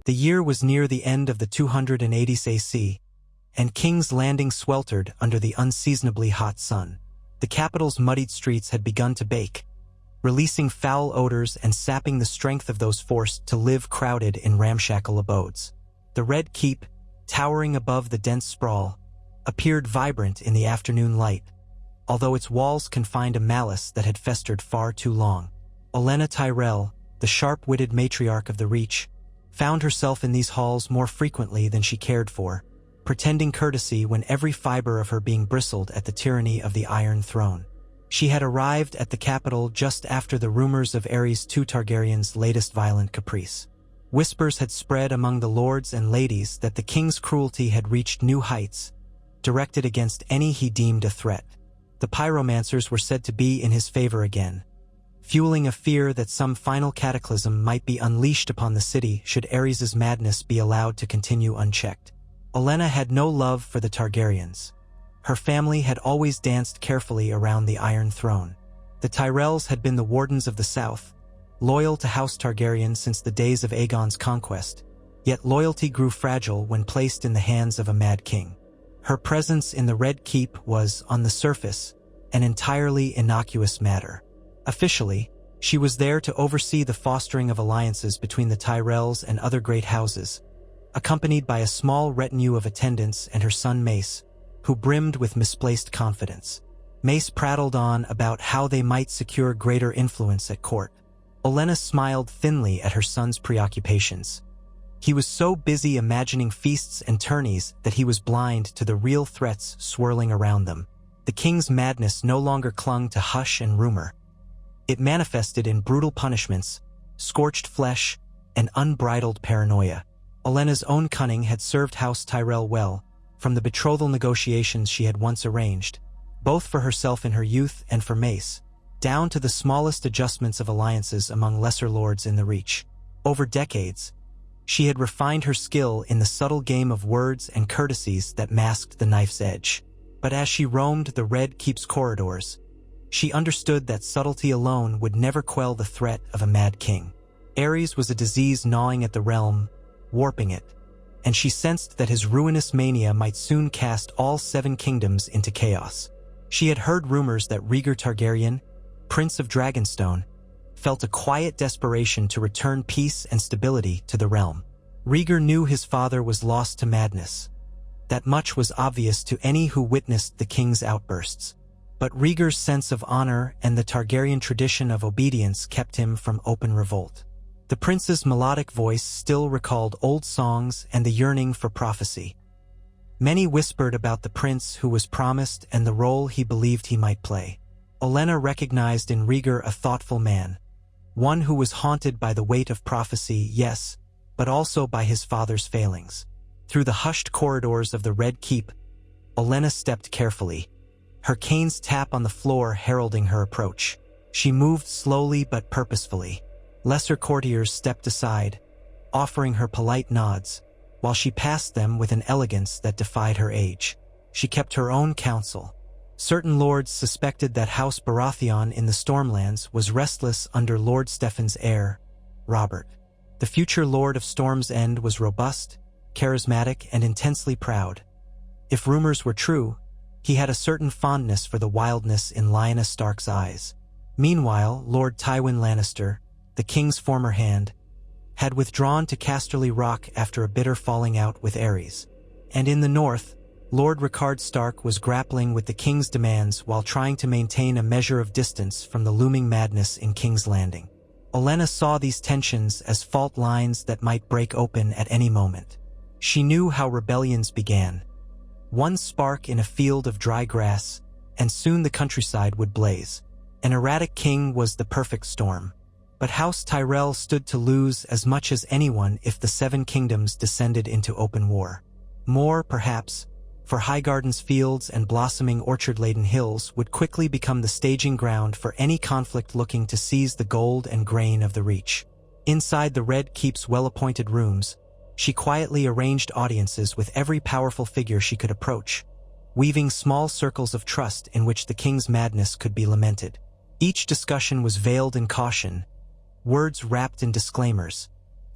The year was near the end of the 280s AC, and King's Landing sweltered under the unseasonably hot sun. The capital's muddied streets had begun to bake, releasing foul odors and sapping the strength of those forced to live crowded in ramshackle abodes. The Red Keep, towering above the dense sprawl, appeared vibrant in the afternoon light, although its walls confined a malice that had festered far too long. Olenna Tyrell, the sharp-witted matriarch of the Reach, found herself in these halls more frequently than she cared for, pretending courtesy when every fiber of her being bristled at the tyranny of the Iron Throne. She had arrived at the capital just after the rumors of Aerys II Targaryen's latest violent caprice. Whispers had spread among the lords and ladies that the king's cruelty had reached new heights, directed against any he deemed a threat. The pyromancers were said to be in his favor again, fueling a fear that some final cataclysm might be unleashed upon the city should Aerys' madness be allowed to continue unchecked. Olenna had no love for the Targaryens. Her family had always danced carefully around the Iron Throne. The Tyrells had been the wardens of the South, loyal to House Targaryen since the days of Aegon's conquest, yet loyalty grew fragile when placed in the hands of a mad king. Her presence in the Red Keep was, on the surface, an entirely innocuous matter. Officially, she was there to oversee the fostering of alliances between the Tyrells and other great houses, accompanied by a small retinue of attendants and her son Mace, who brimmed with misplaced confidence. Mace prattled on about how they might secure greater influence at court. Olenna smiled thinly at her son's preoccupations. He was so busy imagining feasts and tourneys that he was blind to the real threats swirling around them. The king's madness no longer clung to hush and rumor. It manifested in brutal punishments, scorched flesh, and unbridled paranoia. Olenna's own cunning had served House Tyrell well, from the betrothal negotiations she had once arranged, both for herself in her youth and for Mace, down to the smallest adjustments of alliances among lesser lords in the Reach. Over decades, she had refined her skill in the subtle game of words and courtesies that masked the knife's edge. But as she roamed the Red Keep's corridors, she understood that subtlety alone would never quell the threat of a mad king. Aerys was a disease gnawing at the realm, warping it, and she sensed that his ruinous mania might soon cast all 7 kingdoms into chaos. She had heard rumors that Rhaegar Targaryen, Prince of Dragonstone, felt a quiet desperation to return peace and stability to the realm. Rhaegar knew his father was lost to madness. That much was obvious to any who witnessed the king's outbursts. But Rhaegar's sense of honor and the Targaryen tradition of obedience kept him from open revolt. The prince's melodic voice still recalled old songs and the yearning for prophecy. Many whispered about the prince who was promised and the role he believed he might play. Olenna recognized in Rhaegar a thoughtful man, one who was haunted by the weight of prophecy, yes, but also by his father's failings. Through the hushed corridors of the Red Keep, Olenna stepped carefully, her cane's tap on the floor heralding her approach. She moved slowly but purposefully. Lesser courtiers stepped aside, offering her polite nods, while she passed them with an elegance that defied her age. She kept her own counsel. Certain lords suspected that House Baratheon in the Stormlands was restless under Lord Steffan's heir, Robert. The future Lord of Storm's End was robust, charismatic, and intensely proud. If rumors were true, he had a certain fondness for the wildness in Lyanna Stark's eyes. Meanwhile, Lord Tywin Lannister, the king's former hand, had withdrawn to Casterly Rock after a bitter falling out with Aerys. And in the north, Lord Rickard Stark was grappling with the king's demands while trying to maintain a measure of distance from the looming madness in King's Landing. Olenna saw these tensions as fault lines that might break open at any moment. She knew how rebellions began. One spark in a field of dry grass, and soon the countryside would blaze. An erratic king was the perfect storm. But House Tyrell stood to lose as much as anyone if the 7 kingdoms descended into open war. More, perhaps, for Highgarden's fields and blossoming orchard-laden hills would quickly become the staging ground for any conflict looking to seize the gold and grain of the Reach. Inside the Red Keep's well-appointed rooms, she quietly arranged audiences with every powerful figure she could approach, weaving small circles of trust in which the king's madness could be lamented. Each discussion was veiled in caution, words wrapped in disclaimers,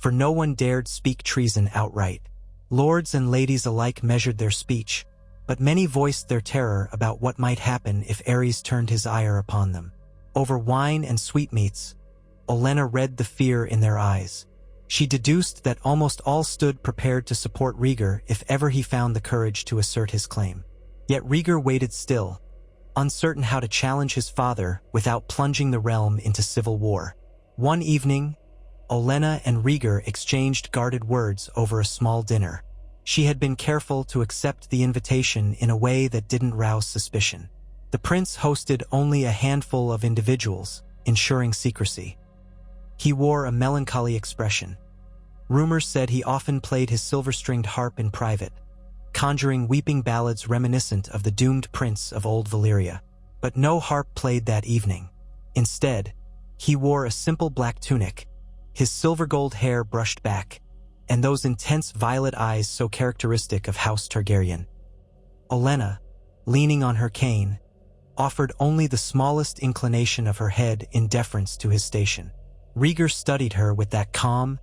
for no one dared speak treason outright. Lords and ladies alike measured their speech, but many voiced their terror about what might happen if Aerys turned his ire upon them. Over wine and sweetmeats, Olenna read the fear in their eyes. She deduced that almost all stood prepared to support Rhaegar if ever he found the courage to assert his claim. Yet Rhaegar waited still, uncertain how to challenge his father without plunging the realm into civil war. One evening, Olenna and Rhaegar exchanged guarded words over a small dinner. She had been careful to accept the invitation in a way that didn't rouse suspicion. The prince hosted only a handful of individuals, ensuring secrecy. He wore a melancholy expression. Rumors said he often played his silver-stringed harp in private, conjuring weeping ballads reminiscent of the doomed prince of old Valyria. But no harp played that evening. Instead, he wore a simple black tunic, his silver-gold hair brushed back, and those intense violet eyes so characteristic of House Targaryen. Olenna, leaning on her cane, offered only the smallest inclination of her head in deference to his station. Rhaegar studied her with that calm,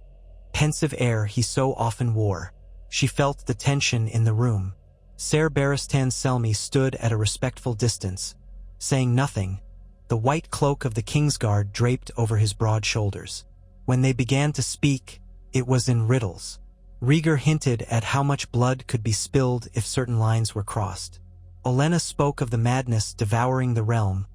pensive air he so often wore. She felt the tension in the room. Ser Barristan Selmy stood at a respectful distance, saying nothing, the white cloak of the Kingsguard draped over his broad shoulders. When they began to speak, it was in riddles. Rhaegar hinted at how much blood could be spilled if certain lines were crossed. Olenna spoke of the madness devouring the realm,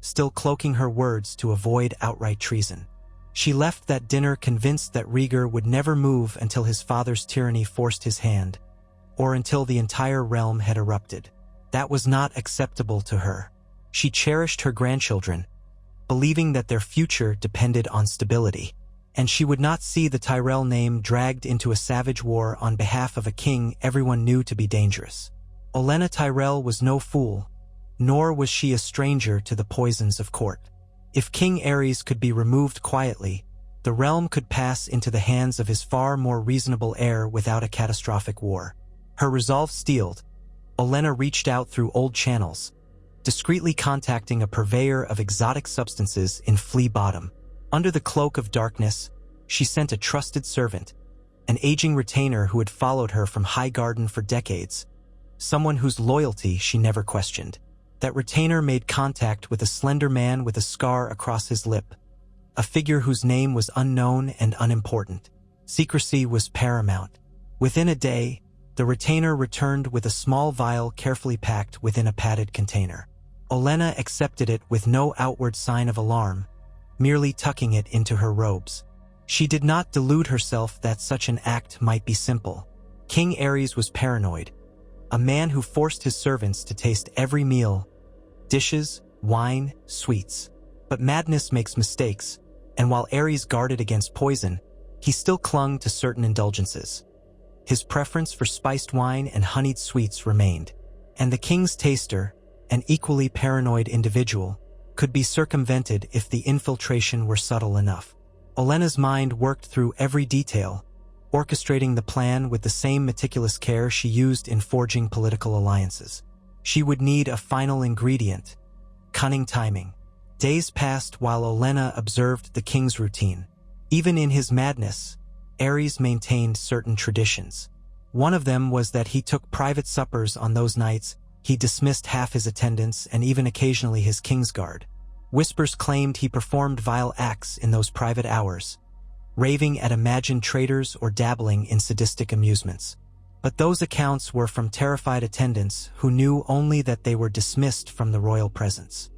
still cloaking her words to avoid outright treason. She left that dinner convinced that Rhaegar would never move until his father's tyranny forced his hand, or until the entire realm had erupted. That was not acceptable to her. She cherished her grandchildren, believing that their future depended on stability, and she would not see the Tyrell name dragged into a savage war on behalf of a king everyone knew to be dangerous. Olenna Tyrell was no fool, nor was she a stranger to the poisons of court. If King Aerys could be removed quietly, the realm could pass into the hands of his far more reasonable heir without a catastrophic war. Her resolve steeled, Olenna reached out through old channels, discreetly contacting a purveyor of exotic substances in Flea Bottom. Under the cloak of darkness, she sent a trusted servant, an aging retainer who had followed her from Highgarden for decades, someone whose loyalty she never questioned. That retainer made contact with a slender man with a scar across his lip, a figure whose name was unknown and unimportant. Secrecy was paramount. Within a day, the retainer returned with a small vial carefully packed within a padded container. Olenna accepted it with no outward sign of alarm, merely tucking it into her robes. She did not delude herself that such an act might be simple. King Aerys was paranoid, a man who forced his servants to taste every meal, dishes, wine, sweets. But madness makes mistakes, and while Aerys guarded against poison, he still clung to certain indulgences. His preference for spiced wine and honeyed sweets remained, and the king's taster, an equally paranoid individual, could be circumvented if the infiltration were subtle enough. Olenna's mind worked through every detail, orchestrating the plan with the same meticulous care she used in forging political alliances. She would need a final ingredient: cunning timing. Days passed while Olenna observed the king's routine. Even in his madness, Aerys maintained certain traditions. One of them was that he took private suppers on those nights. He dismissed half his attendants and even occasionally his Kingsguard. Whispers claimed he performed vile acts in those private hours, raving at imagined traitors or dabbling in sadistic amusements. But those accounts were from terrified attendants who knew only that they were dismissed from the royal presence.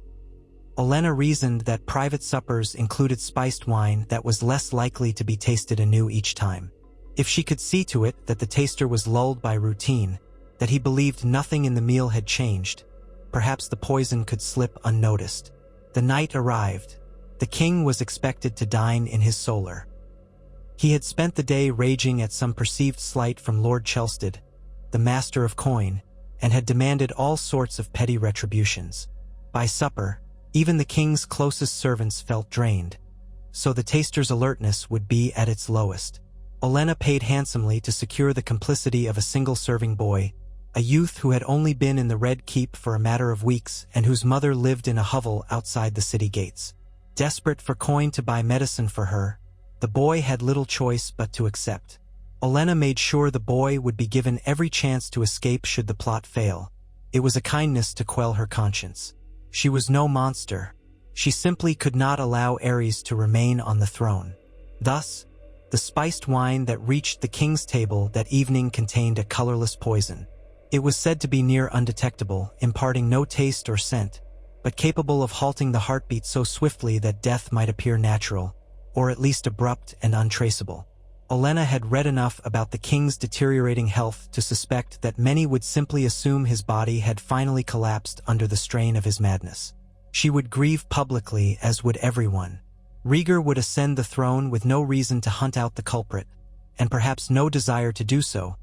Olenna reasoned that private suppers included spiced wine that was less likely to be tasted anew each time. If she could see to it that the taster was lulled by routine, that he believed nothing in the meal had changed, perhaps the poison could slip unnoticed. The night arrived. The king was expected to dine in his solar. He had spent the day raging at some perceived slight from Lord Chelsted, the master of coin, and had demanded all sorts of petty retributions. By supper, even the king's closest servants felt drained, so the taster's alertness would be at its lowest. Olenna paid handsomely to secure the complicity of a single-serving boy, a youth who had only been in the Red Keep for a matter of weeks and whose mother lived in a hovel outside the city gates. Desperate for coin to buy medicine for her, The boy had little choice but to accept. Olenna made sure the boy would be given every chance to escape should the plot fail. It was a kindness to quell her conscience. She was no monster. She simply could not allow Aerys to remain on the throne. Thus, the spiced wine that reached the king's table that evening contained a colorless poison. It was said to be near undetectable, imparting no taste or scent, but capable of halting the heartbeat so swiftly that death might appear natural, or at least abrupt and untraceable. Olenna had read enough about the king's deteriorating health to suspect that many would simply assume his body had finally collapsed under the strain of his madness. She would grieve publicly, as would everyone. Rhaegar would ascend the throne with no reason to hunt out the culprit, and perhaps no desire to do so,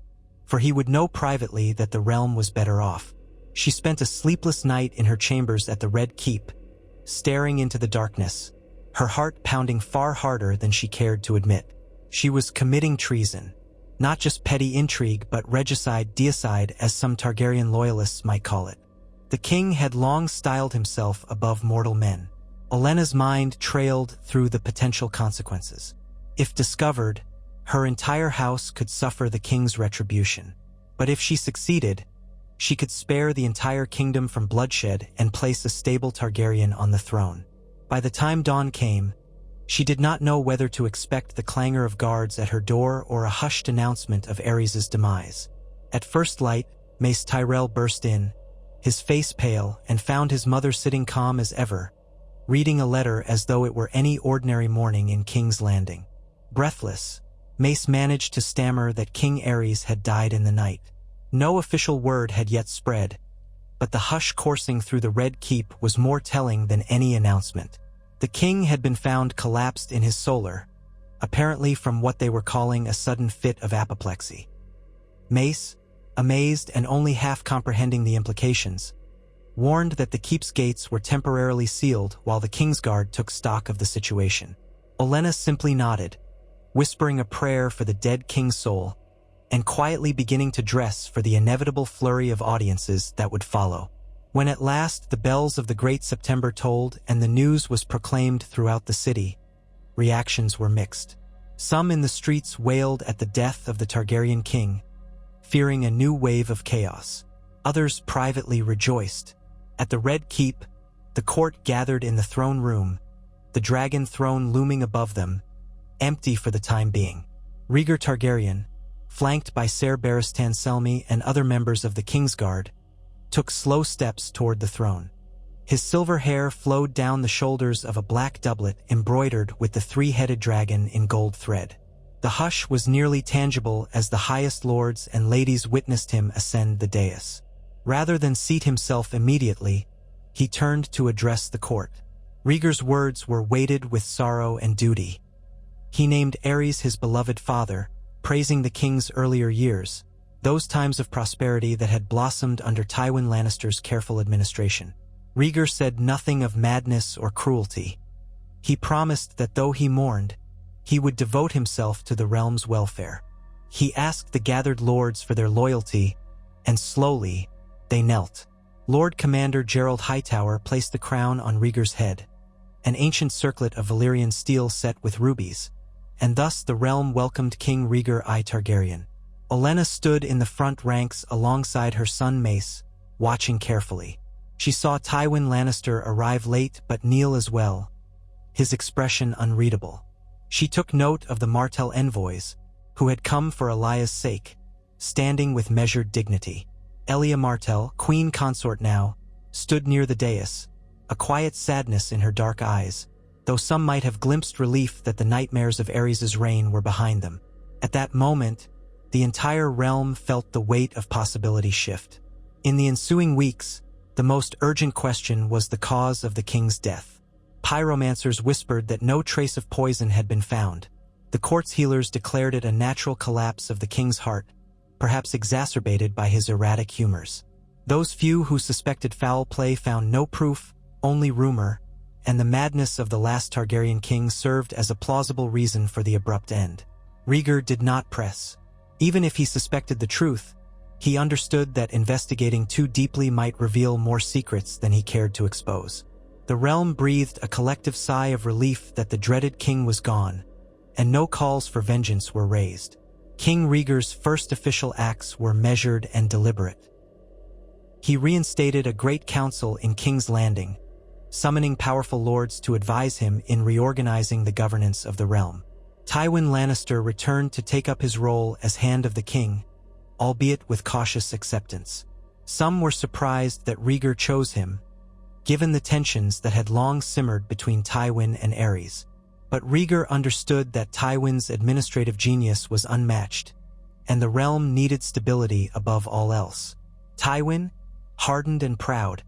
for he would know privately that the realm was better off. She spent a sleepless night in her chambers at the Red Keep, staring into the darkness, her heart pounding far harder than she cared to admit. She was committing treason, not just petty intrigue but regicide, deicide, as some Targaryen loyalists might call it. The king had long styled himself above mortal men. Olenna's mind trailed through the potential consequences. If discovered, her entire house could suffer the king's retribution. But if she succeeded, she could spare the entire kingdom from bloodshed and place a stable Targaryen on the throne. By the time dawn came, she did not know whether to expect the clangor of guards at her door or a hushed announcement of Aerys' demise. At first light, Mace Tyrell burst in, his face pale, and found his mother sitting calm as ever, reading a letter as though it were any ordinary morning in King's Landing. Breathless, Mace managed to stammer that King Aerys had died in the night. No official word had yet spread, but the hush coursing through the Red Keep was more telling than any announcement. The king had been found collapsed in his solar, apparently from what they were calling a sudden fit of apoplexy. Mace, amazed and only half comprehending the implications, warned that the keep's gates were temporarily sealed while the Kingsguard took stock of the situation. Olenna simply nodded, whispering a prayer for the dead king's soul, and quietly beginning to dress for the inevitable flurry of audiences that would follow. When at last the bells of the Great September tolled and the news was proclaimed throughout the city, reactions were mixed. Some in the streets wailed at the death of the Targaryen king, fearing a new wave of chaos. Others privately rejoiced. At the Red Keep, the court gathered in the throne room, the dragon throne looming above them, empty for the time being. Rhaegar Targaryen, flanked by Ser Barristan Selmy and other members of the Kingsguard, took slow steps toward the throne. His silver hair flowed down the shoulders of a black doublet embroidered with the three-headed dragon in gold thread. The hush was nearly tangible as the highest lords and ladies witnessed him ascend the dais. Rather than seat himself immediately, he turned to address the court. Rhaegar's words were weighted with sorrow and duty. He named Aerys his beloved father, praising the king's earlier years, those times of prosperity that had blossomed under Tywin Lannister's careful administration. Rhaegar said nothing of madness or cruelty. He promised that though he mourned, he would devote himself to the realm's welfare. He asked the gathered lords for their loyalty, and slowly, they knelt. Lord Commander Gerald Hightower placed the crown on Rhaegar's head, an ancient circlet of Valyrian steel set with rubies, and thus the realm welcomed King Rhaegar I Targaryen. Olenna stood in the front ranks alongside her son Mace, watching carefully. She saw Tywin Lannister arrive late but kneel as well, his expression unreadable. She took note of the Martell envoys, who had come for Elaya's sake, standing with measured dignity. Elia Martell, queen consort now, stood near the dais, a quiet sadness in her dark eyes, though some might have glimpsed relief that the nightmares of Aerys' reign were behind them. At that moment, the entire realm felt the weight of possibility shift. In the ensuing weeks, the most urgent question was the cause of the king's death. Pyromancers whispered that no trace of poison had been found. The court's healers declared it a natural collapse of the king's heart, perhaps exacerbated by his erratic humors. Those few who suspected foul play found no proof, only rumor, and the madness of the last Targaryen king served as a plausible reason for the abrupt end. Rhaegar did not press. Even if he suspected the truth, he understood that investigating too deeply might reveal more secrets than he cared to expose. The realm breathed a collective sigh of relief that the dreaded king was gone, and no calls for vengeance were raised. King Rhaegar's first official acts were measured and deliberate. He reinstated a great council in King's Landing, summoning powerful lords to advise him in reorganizing the governance of the realm. Tywin Lannister returned to take up his role as Hand of the King, albeit with cautious acceptance. Some were surprised that Rhaegar chose him, given the tensions that had long simmered between Tywin and Aerys. But Rhaegar understood that Tywin's administrative genius was unmatched, and the realm needed stability above all else. Tywin, hardened and proud,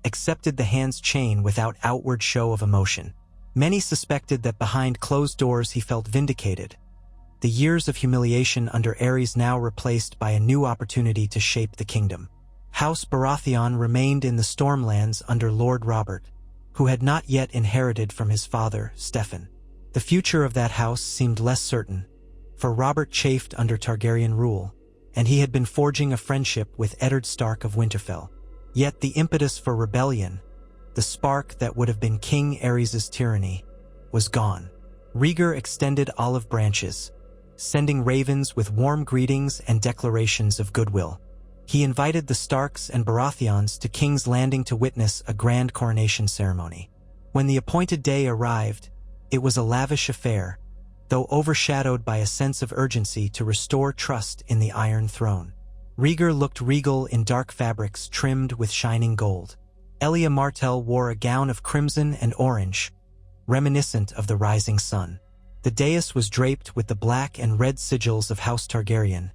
accepted the Hand's chain without outward show of emotion. Many suspected that behind closed doors he felt vindicated, the years of humiliation under Aerys now replaced by a new opportunity to shape the kingdom. House Baratheon remained in the Stormlands under Lord Robert, who had not yet inherited from his father, Steffon. The future of that house seemed less certain, for Robert chafed under Targaryen rule, and he had been forging a friendship with Eddard Stark of Winterfell. Yet the impetus for rebellion, the spark that would have been King Aerys' tyranny, was gone. Rhaegar extended olive branches, sending ravens with warm greetings and declarations of goodwill. He invited the Starks and Baratheons to King's Landing to witness a grand coronation ceremony. When the appointed day arrived, it was a lavish affair, though overshadowed by a sense of urgency to restore trust in the Iron Throne. Rhaegar looked regal in dark fabrics trimmed with shining gold. Elia Martell wore a gown of crimson and orange, reminiscent of the rising sun. The dais was draped with the black and red sigils of House Targaryen,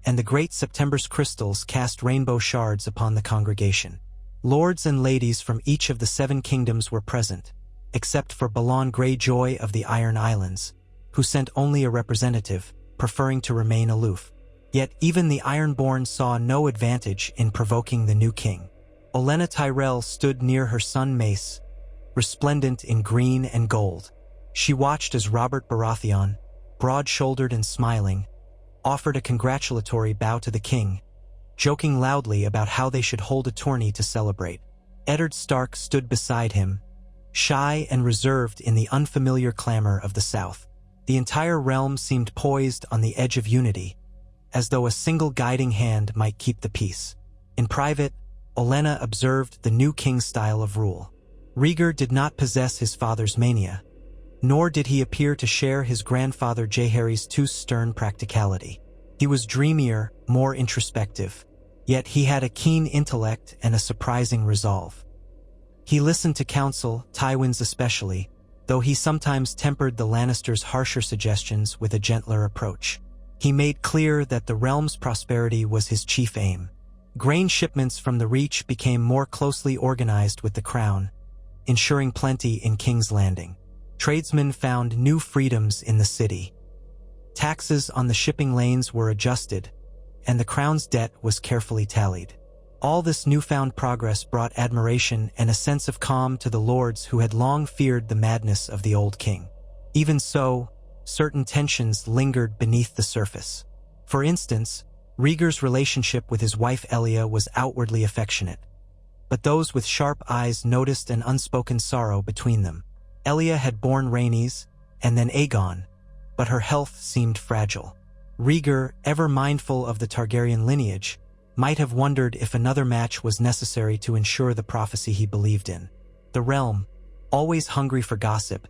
and the great September's crystals cast rainbow shards upon the congregation. Lords and ladies from each of the 7 kingdoms were present, except for Balon Greyjoy of the Iron Islands, who sent only a representative, preferring to remain aloof. Yet even the Ironborn saw no advantage in provoking the new king. Olenna Tyrell stood near her son Mace, resplendent in green and gold. She watched as Robert Baratheon, broad-shouldered and smiling, offered a congratulatory bow to the king, joking loudly about how they should hold a tourney to celebrate. Eddard Stark stood beside him, shy and reserved in the unfamiliar clamor of the South. The entire realm seemed poised on the edge of unity, as though a single guiding hand might keep the peace. In private, Olenna observed the new king's style of rule. Rhaegar did not possess his father's mania, nor did he appear to share his grandfather Jaehaerys' too stern practicality. He was dreamier, more introspective, yet he had a keen intellect and a surprising resolve. He listened to counsel, Tywin's especially, though he sometimes tempered the Lannisters' harsher suggestions with a gentler approach. He made clear that the realm's prosperity was his chief aim. Grain shipments from the Reach became more closely organized with the crown, ensuring plenty in King's Landing. Tradesmen found new freedoms in the city. Taxes on the shipping lanes were adjusted, and the crown's debt was carefully tallied. All this newfound progress brought admiration and a sense of calm to the lords who had long feared the madness of the old king. Even so, certain tensions lingered beneath the surface. For instance, Rhaegar's relationship with his wife Elia was outwardly affectionate, but those with sharp eyes noticed an unspoken sorrow between them. Elia had borne Rhaenys and then Aegon, but her health seemed fragile. Rhaegar, ever mindful of the Targaryen lineage, might have wondered if another match was necessary to ensure the prophecy he believed in. The realm, always hungry for gossip,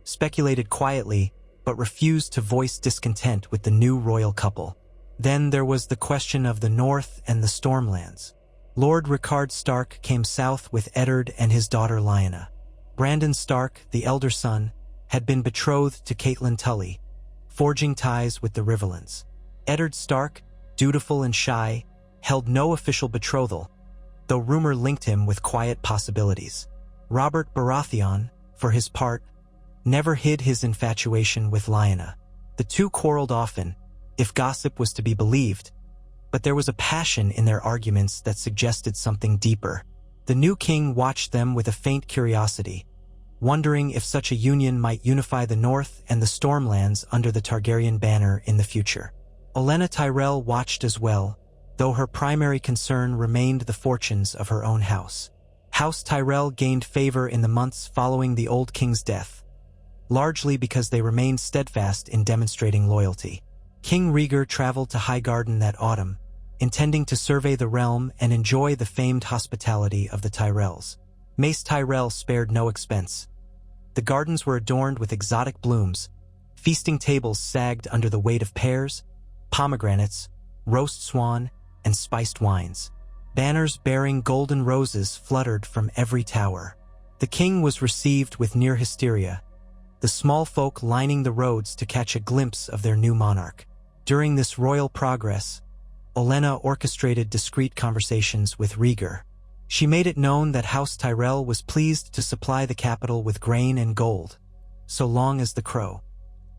speculated quietly but refused to voice discontent with the new royal couple. Then there was the question of the North and the Stormlands. Lord Rickard Stark came south with Eddard and his daughter Lyanna. Brandon Stark, the elder son, had been betrothed to Catelyn Tully, forging ties with the Riverlands. Eddard Stark, dutiful and shy, held no official betrothal, though rumor linked him with quiet possibilities. Robert Baratheon, for his part, never hid his infatuation with Lyanna. The two quarreled often, if gossip was to be believed, but there was a passion in their arguments that suggested something deeper. The new king watched them with a faint curiosity, wondering if such a union might unify the North and the Stormlands under the Targaryen banner in the future. Olenna Tyrell watched as well, though her primary concern remained the fortunes of her own house. House Tyrell gained favor in the months following the old king's death, largely because they remained steadfast in demonstrating loyalty. King Rhaegar traveled to Highgarden that autumn, intending to survey the realm and enjoy the famed hospitality of the Tyrells. Mace Tyrell spared no expense. The gardens were adorned with exotic blooms, feasting tables sagged under the weight of pears, pomegranates, roast swan, and spiced wines. Banners bearing golden roses fluttered from every tower. The king was received with near hysteria, the small folk lining the roads to catch a glimpse of their new monarch. During this royal progress, Olenna orchestrated discreet conversations with Rhaegar. She made it known that House Tyrell was pleased to supply the capital with grain and gold, so long as the crow,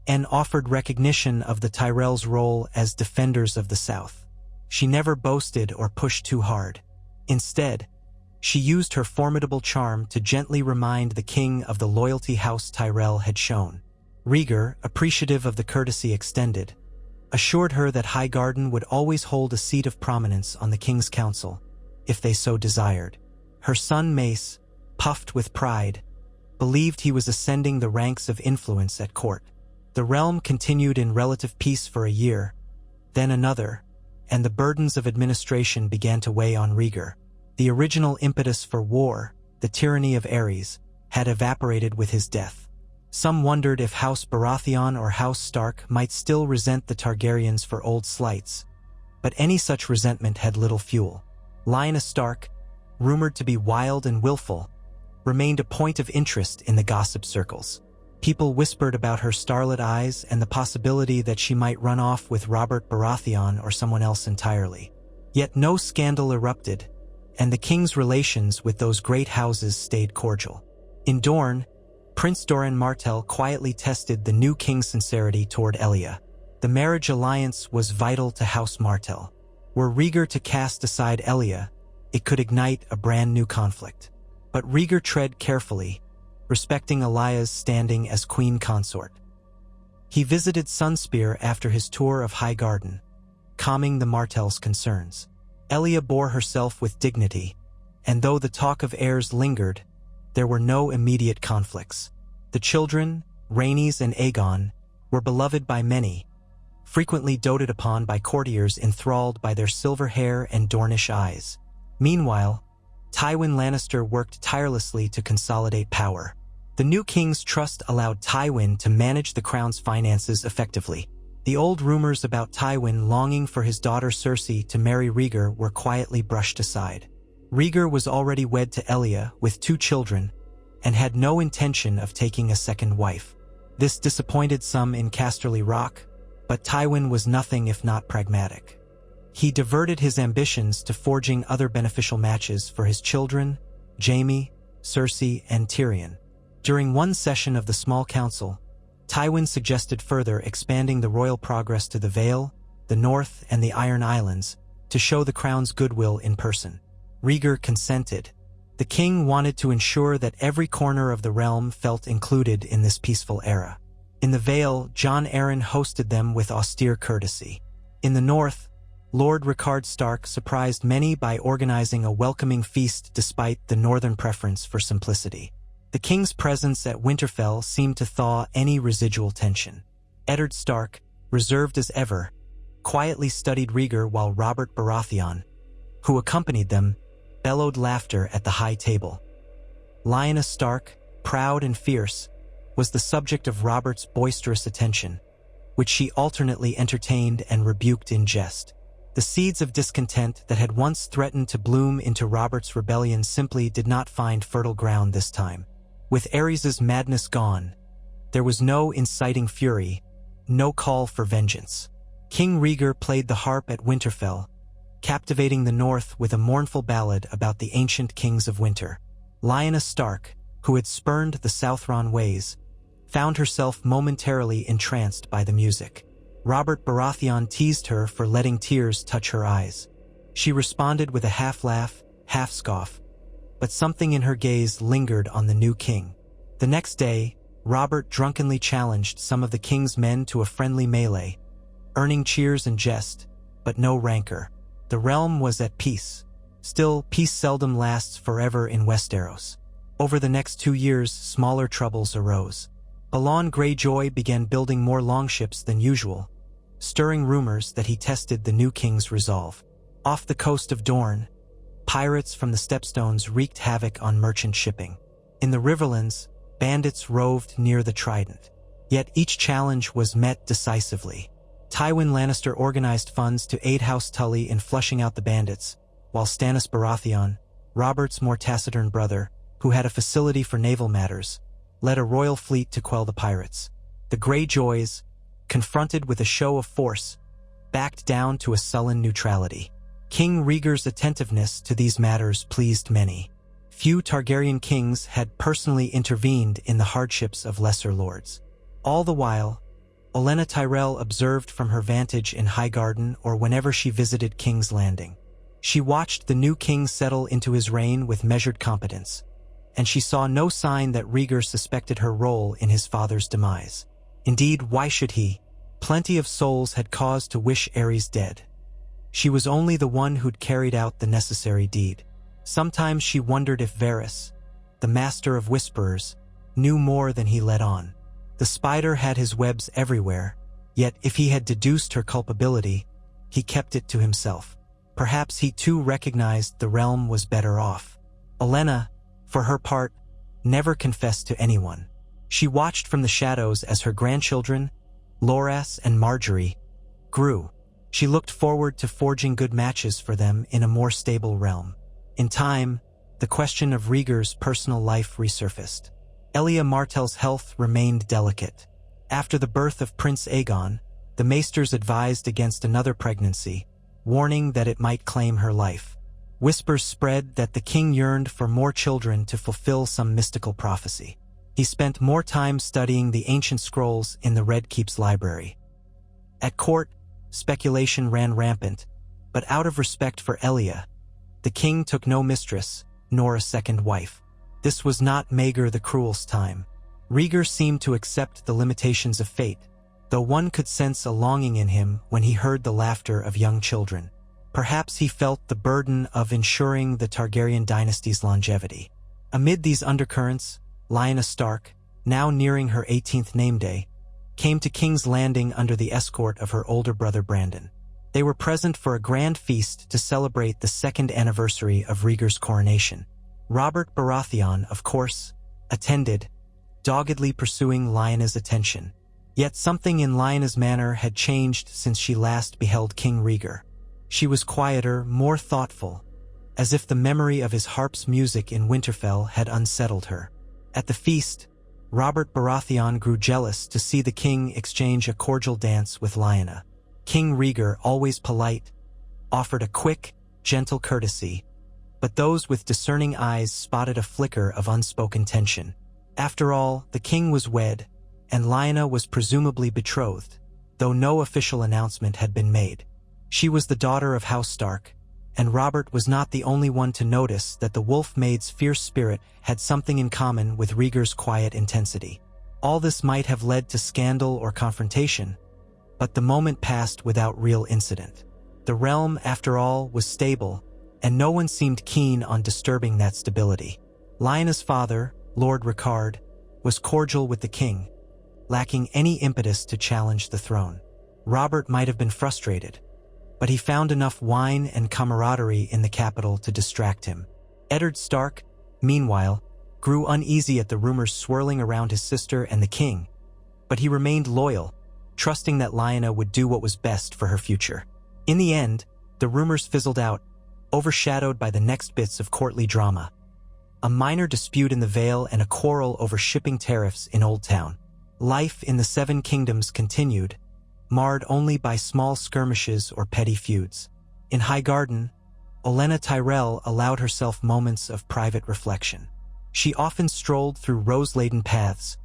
and offered recognition of the Tyrells' role as defenders of the South. She never boasted or pushed too hard. Instead, she used her formidable charm to gently remind the king of the loyalty House Tyrell had shown. Rhaegar, appreciative of the courtesy extended, assured her that Highgarden would always hold a seat of prominence on the king's council, if they so desired. Her son Mace, puffed with pride, believed he was ascending the ranks of influence at court. The realm continued in relative peace for a year, then another, and the burdens of administration began to weigh on Rhaegar. The original impetus for war, the tyranny of Aerys, had evaporated with his death. Some wondered if House Baratheon or House Stark might still resent the Targaryens for old slights, but any such resentment had little fuel. Lyanna Stark, rumored to be wild and willful, remained a point of interest in the gossip circles. People whispered about her starlit eyes and the possibility that she might run off with Robert Baratheon or someone else entirely. Yet no scandal erupted, and the king's relations with those great houses stayed cordial. In Dorne, Prince Doran Martell quietly tested the new king's sincerity toward Elia. The marriage alliance was vital to House Martell. Were Rhaegar to cast aside Elia, it could ignite a brand new conflict. But Rhaegar tread carefully, respecting Elia's standing as queen consort. He visited Sunspear after his tour of Highgarden, calming the Martells' concerns. Elia bore herself with dignity, and though the talk of heirs lingered, there were no immediate conflicts. The children, Rhaenys and Aegon, were beloved by many, frequently doted upon by courtiers enthralled by their silver hair and Dornish eyes. Meanwhile, Tywin Lannister worked tirelessly to consolidate power. The new king's trust allowed Tywin to manage the crown's finances effectively. The old rumors about Tywin longing for his daughter Cersei to marry Rhaegar were quietly brushed aside. Rhaegar was already wed to Elia with 2 children and had no intention of taking a second wife. This disappointed some in Casterly Rock, but Tywin was nothing if not pragmatic. He diverted his ambitions to forging other beneficial matches for his children, Jaime, Cersei, and Tyrion. During one session of the Small Council, Tywin suggested further expanding the royal progress to the Vale, the North, and the Iron Islands to show the crown's goodwill in person. Rhaegar consented. The king wanted to ensure that every corner of the realm felt included in this peaceful era. In the Vale, Jon Arryn hosted them with austere courtesy. In the North, Lord Rickard Stark surprised many by organizing a welcoming feast despite the northern preference for simplicity. The king's presence at Winterfell seemed to thaw any residual tension. Eddard Stark, reserved as ever, quietly studied Rhaegar while Robert Baratheon, who accompanied them, bellowed laughter at the high table. Lyanna Stark, proud and fierce, was the subject of Robert's boisterous attention, which she alternately entertained and rebuked in jest. The seeds of discontent that had once threatened to bloom into Robert's rebellion simply did not find fertile ground this time. With Aerys' madness gone, there was no inciting fury, no call for vengeance. King Rhaegar played the harp at Winterfell, captivating the North with a mournful ballad about the ancient kings of winter. Lyanna Stark, who had spurned the Southron ways, found herself momentarily entranced by the music. Robert Baratheon teased her for letting tears touch her eyes. She responded with a half-laugh, half-scoff, but something in her gaze lingered on the new king. The next day, Robert drunkenly challenged some of the king's men to a friendly melee, earning cheers and jest, but no rancor. The realm was at peace. Still, peace seldom lasts forever in Westeros. Over the next 2 years, smaller troubles arose. Balon Greyjoy began building more longships than usual, stirring rumors that he tested the new king's resolve. Off the coast of Dorne, pirates from the Stepstones wreaked havoc on merchant shipping. In the Riverlands, bandits roved near the Trident. Yet each challenge was met decisively. Tywin Lannister organized funds to aid House Tully in flushing out the bandits, while Stannis Baratheon, Robert's more taciturn brother, who had a facility for naval matters, led a royal fleet to quell the pirates. The Greyjoys, confronted with a show of force, backed down to a sullen neutrality. King Rhaegar's attentiveness to these matters pleased many. Few Targaryen kings had personally intervened in the hardships of lesser lords. All the while, Olenna Tyrell observed from her vantage in Highgarden or whenever she visited King's Landing. She watched the new king settle into his reign with measured competence, and she saw no sign that Rhaegar suspected her role in his father's demise. Indeed, why should he? Plenty of souls had cause to wish Aerys dead. She was only the one who'd carried out the necessary deed. Sometimes she wondered if Varys, the master of whisperers, knew more than he let on. The spider had his webs everywhere, yet if he had deduced her culpability, he kept it to himself. Perhaps he too recognized the realm was better off. Olenna, for her part, never confessed to anyone. She watched from the shadows as her grandchildren, Loras and Marjorie, grew. She looked forward to forging good matches for them in a more stable realm. In time, the question of Rhaegar's personal life resurfaced. Elia Martell's health remained delicate. After the birth of Prince Aegon, the maesters advised against another pregnancy, warning that it might claim her life. Whispers spread that the king yearned for more children to fulfill some mystical prophecy. He spent more time studying the ancient scrolls in the Red Keep's library. At court, speculation ran rampant, but out of respect for Elia, the king took no mistress, nor a second wife. This was not Maegor the Cruel's time. Rhaegar seemed to accept the limitations of fate, though one could sense a longing in him when he heard the laughter of young children. Perhaps he felt the burden of ensuring the Targaryen dynasty's longevity. Amid these undercurrents, Lyanna Stark, now nearing her 18th name day, came to King's Landing under the escort of her older brother Brandon. They were present for a grand feast to celebrate the second anniversary of Rhaegar's coronation. Robert Baratheon, of course, attended, doggedly pursuing Lyanna's attention. Yet something in Lyanna's manner had changed since she last beheld King Rhaegar. She was quieter, more thoughtful, as if the memory of his harp's music in Winterfell had unsettled her. At the feast, Robert Baratheon grew jealous to see the king exchange a cordial dance with Lyanna. King Rhaegar, always polite, offered a quick, gentle courtesy, but those with discerning eyes spotted a flicker of unspoken tension. After all, the king was wed, and Lyanna was presumably betrothed, though no official announcement had been made. She was the daughter of House Stark, and Robert was not the only one to notice that the wolf maid's fierce spirit had something in common with Rhaegar's quiet intensity. All this might have led to scandal or confrontation, but the moment passed without real incident. The realm, after all, was stable, and no one seemed keen on disturbing that stability. Lyanna's father, Lord Rickard, was cordial with the king, lacking any impetus to challenge the throne. Robert might have been frustrated, but he found enough wine and camaraderie in the capital to distract him. Eddard Stark, meanwhile, grew uneasy at the rumors swirling around his sister and the king, but he remained loyal, trusting that Lyanna would do what was best for her future. In the end, the rumors fizzled out, overshadowed by the next bits of courtly drama. A minor dispute in the Vale and a quarrel over shipping tariffs in Old Town. Life in the Seven Kingdoms continued, marred only by small skirmishes or petty feuds. In Highgarden, Olenna Tyrell allowed herself moments of private reflection. She often strolled through rose-laden paths,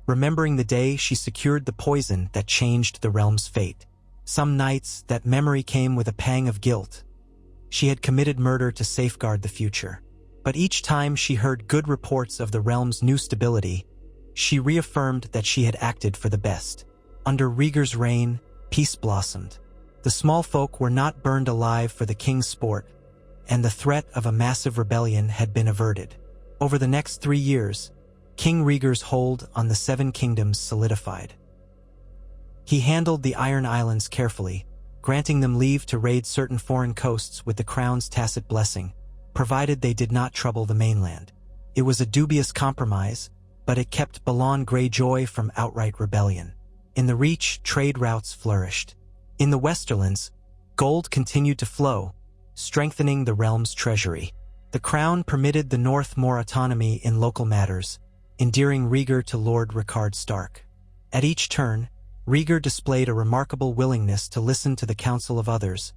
remembering the day she secured the poison that changed the realm's fate. Some nights, that memory came with a pang of guilt. She had committed murder to safeguard the future. But each time she heard good reports of the realm's new stability, she reaffirmed that she had acted for the best. Under Rhaegar's reign, peace blossomed. The small folk were not burned alive for the king's sport, and the threat of a massive rebellion had been averted. Over the next 3 years, King Rhaegar's hold on the Seven Kingdoms solidified. He handled the Iron Islands carefully, granting them leave to raid certain foreign coasts with the crown's tacit blessing, provided they did not trouble the mainland. It was a dubious compromise, but it kept Balon Greyjoy from outright rebellion. In the Reach, trade routes flourished. In the Westerlands, gold continued to flow, strengthening the realm's treasury. The crown permitted the North more autonomy in local matters, endearing Rhaegar to Lord Rickard Stark. At each turn, Rhaegar displayed a remarkable willingness to listen to the counsel of others,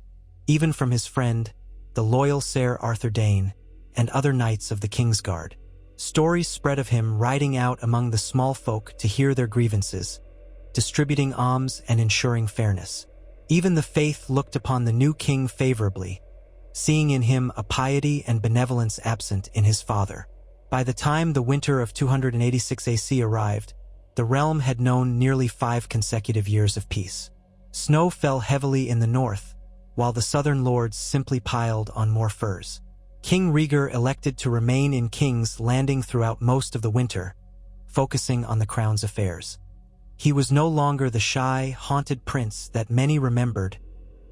even from his friend, the loyal Ser Arthur Dayne, and other knights of the Kingsguard. Stories spread of him riding out among the small folk to hear their grievances, distributing alms and ensuring fairness. Even the faith looked upon the new king favorably, seeing in him a piety and benevolence absent in his father. By the time the winter of 286 AC arrived, the realm had known nearly 5 consecutive years of peace. Snow fell heavily in the north, while the southern lords simply piled on more furs. King Rhaegar elected to remain in King's Landing throughout most of the winter, focusing on the crown's affairs. He was no longer the shy, haunted prince that many remembered,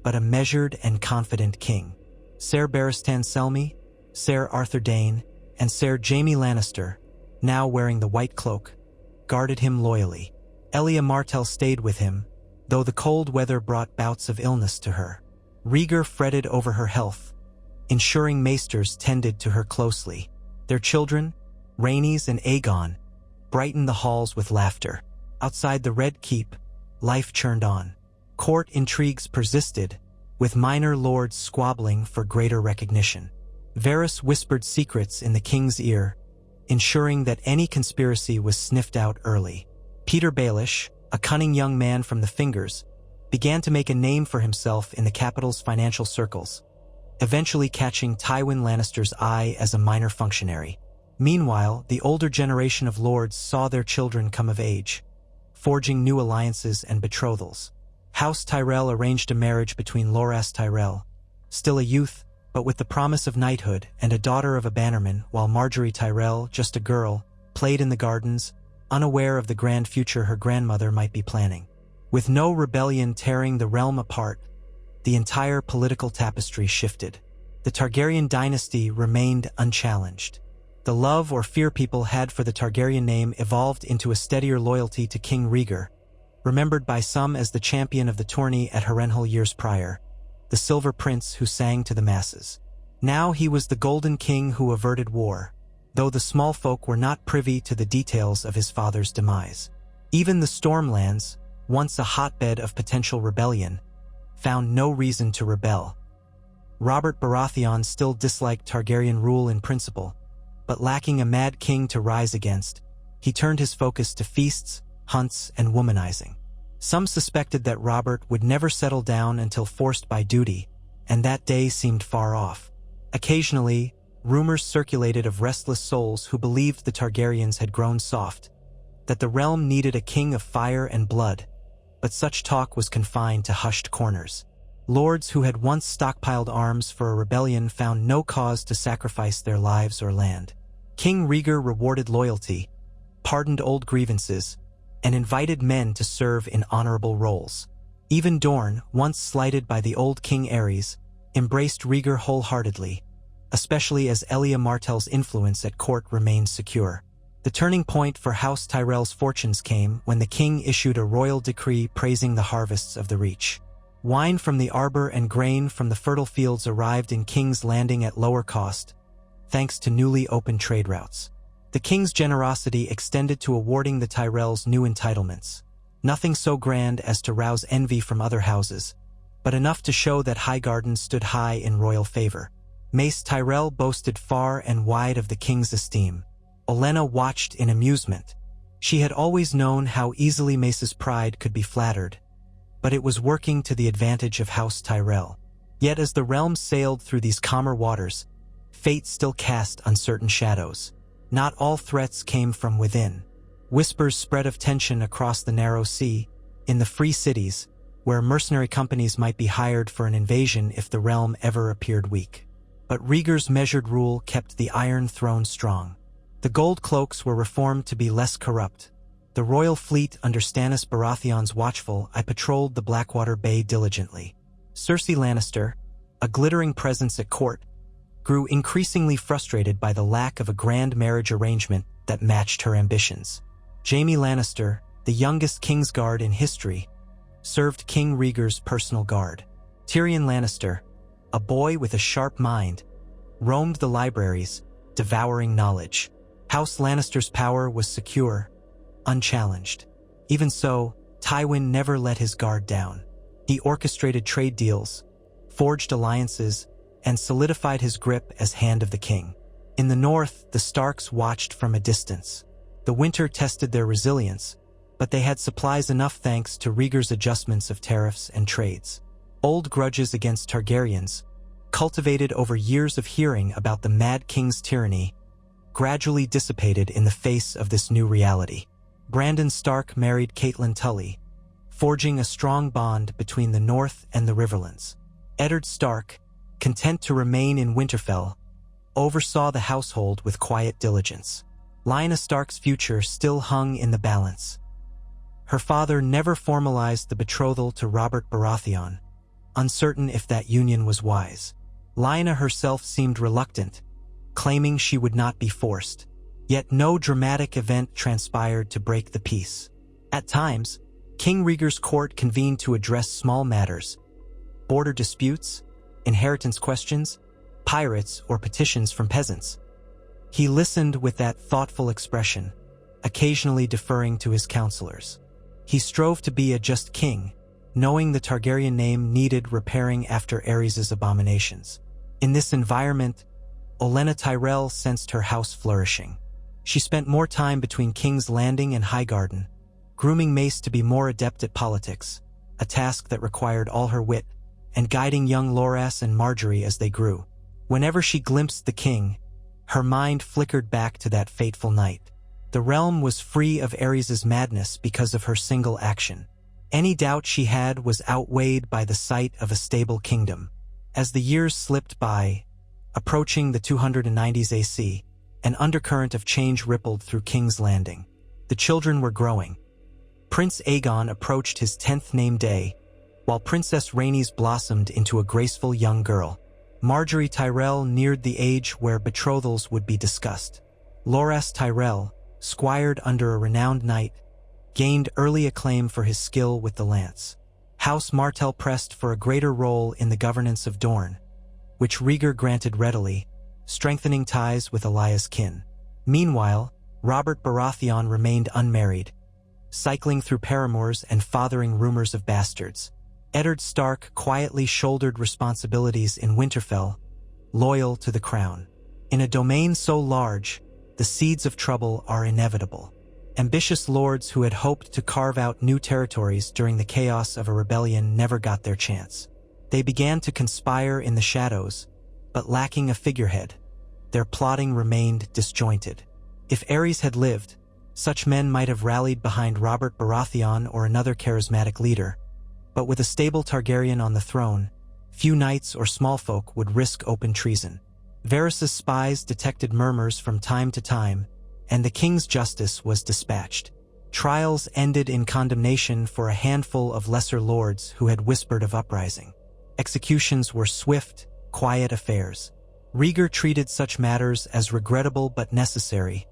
but a measured and confident king. Ser Barristan Selmy, Ser Arthur Dayne, and Ser Jaime Lannister, now wearing the white cloak, guarded him loyally. Elia Martell stayed with him, though the cold weather brought bouts of illness to her. Rhaegar fretted over her health, ensuring maesters tended to her closely. Their children, Rhaenys and Aegon, brightened the halls with laughter. Outside the Red Keep, life churned on. Court intrigues persisted, with minor lords squabbling for greater recognition. Varys whispered secrets in the king's ear, ensuring that any conspiracy was sniffed out early. Peter Baelish, a cunning young man from the Fingers, began to make a name for himself in the capital's financial circles, eventually catching Tywin Lannister's eye as a minor functionary. Meanwhile, the older generation of lords saw their children come of age, forging new alliances and betrothals. House Tyrell arranged a marriage between Loras Tyrell, still a youth, but with the promise of knighthood, and a daughter of a bannerman, while Margaery Tyrell, just a girl, played in the gardens, unaware of the grand future her grandmother might be planning. With no rebellion tearing the realm apart, the entire political tapestry shifted. The Targaryen dynasty remained unchallenged. The love or fear people had for the Targaryen name evolved into a steadier loyalty to King Rhaegar, remembered by some as the champion of the tourney at Harrenhal years prior, the Silver Prince who sang to the masses. Now he was the Golden King who averted war, though the small folk were not privy to the details of his father's demise. Even the Stormlands, once a hotbed of potential rebellion, found no reason to rebel. Robert Baratheon still disliked Targaryen rule in principle, but lacking a mad king to rise against, he turned his focus to feasts, hunts, and womanizing. Some suspected that Robert would never settle down until forced by duty, and that day seemed far off. Occasionally, rumors circulated of restless souls who believed the Targaryens had grown soft, that the realm needed a king of fire and blood, but such talk was confined to hushed corners. Lords who had once stockpiled arms for a rebellion found no cause to sacrifice their lives or land. King Rhaegar rewarded loyalty, pardoned old grievances, and invited men to serve in honorable roles. Even Dorne, once slighted by the old King Aerys, embraced Rhaegar wholeheartedly, especially as Elia Martell's influence at court remained secure. The turning point for House Tyrell's fortunes came when the king issued a royal decree praising the harvests of the Reach. Wine from the arbor and grain from the fertile fields arrived in King's Landing at lower cost, thanks to newly opened trade routes. The king's generosity extended to awarding the Tyrells new entitlements. Nothing so grand as to rouse envy from other houses, but enough to show that Highgarden stood high in royal favor. Mace Tyrell boasted far and wide of the king's esteem. Olenna watched in amusement. She had always known how easily Mace's pride could be flattered, but it was working to the advantage of House Tyrell. Yet as the realm sailed through these calmer waters, fate still cast uncertain shadows. Not all threats came from within. Whispers spread of tension across the narrow sea, in the free cities, where mercenary companies might be hired for an invasion if the realm ever appeared weak. But Rhaegar's measured rule kept the Iron Throne strong. The gold cloaks were reformed to be less corrupt. The royal fleet under Stannis Baratheon's watchful eye patrolled the Blackwater Bay diligently. Cersei Lannister, a glittering presence at court, grew increasingly frustrated by the lack of a grand marriage arrangement that matched her ambitions. Jaime Lannister, the youngest Kingsguard in history, served King Rhaegar's personal guard. Tyrion Lannister, a boy with a sharp mind, roamed the libraries, devouring knowledge. House Lannister's power was secure, unchallenged. Even so, Tywin never let his guard down. He orchestrated trade deals, forged alliances, and solidified his grip as Hand of the King. In the north, the Starks watched from a distance. The winter tested their resilience, but they had supplies enough thanks to Rhaegar's adjustments of tariffs and trades. Old grudges against Targaryens, cultivated over years of hearing about the Mad King's tyranny, gradually dissipated in the face of this new reality. Brandon Stark married Catelyn Tully, forging a strong bond between the North and the Riverlands. Eddard Stark, content to remain in Winterfell, oversaw the household with quiet diligence. Lyanna Stark's future still hung in the balance. Her father never formalized the betrothal to Robert Baratheon, uncertain if that union was wise. Lyanna herself seemed reluctant, claiming she would not be forced. Yet no dramatic event transpired to break the peace. At times, King Rhaegar's court convened to address small matters, border disputes, inheritance questions, pirates, or petitions from peasants. He listened with that thoughtful expression, occasionally deferring to his counselors. He strove to be a just king, knowing the Targaryen name needed repairing after Aerys' abominations. In this environment, Olenna Tyrell sensed her house flourishing. She spent more time between King's Landing and Highgarden, grooming Mace to be more adept at politics, a task that required all her wit, and guiding young Loras and Margaery as they grew. Whenever she glimpsed the king, her mind flickered back to that fateful night. The realm was free of Aerys' madness because of her single action. Any doubt she had was outweighed by the sight of a stable kingdom. As the years slipped by, approaching the 290s AC, an undercurrent of change rippled through King's Landing. The children were growing. Prince Aegon approached his 10th name day, while Princess Rhaenys blossomed into a graceful young girl. Margaery Tyrell neared the age where betrothals would be discussed. Loras Tyrell, squired under a renowned knight, gained early acclaim for his skill with the lance. House Martell pressed for a greater role in the governance of Dorne, which Rhaegar granted readily, strengthening ties with Elaya's kin. Meanwhile, Robert Baratheon remained unmarried, cycling through paramours and fathering rumors of bastards. Eddard Stark quietly shouldered responsibilities in Winterfell, loyal to the crown. In a domain so large, the seeds of trouble are inevitable. Ambitious lords who had hoped to carve out new territories during the chaos of a rebellion never got their chance. They began to conspire in the shadows, but lacking a figurehead, their plotting remained disjointed. If Aerys had lived, such men might have rallied behind Robert Baratheon or another charismatic leader, but with a stable Targaryen on the throne, few knights or small folk would risk open treason. Varys' spies detected murmurs from time to time, and the king's justice was dispatched. Trials ended in condemnation for a handful of lesser lords who had whispered of uprising. Executions were swift, quiet affairs. Rhaegar treated such matters as regrettable but necessary,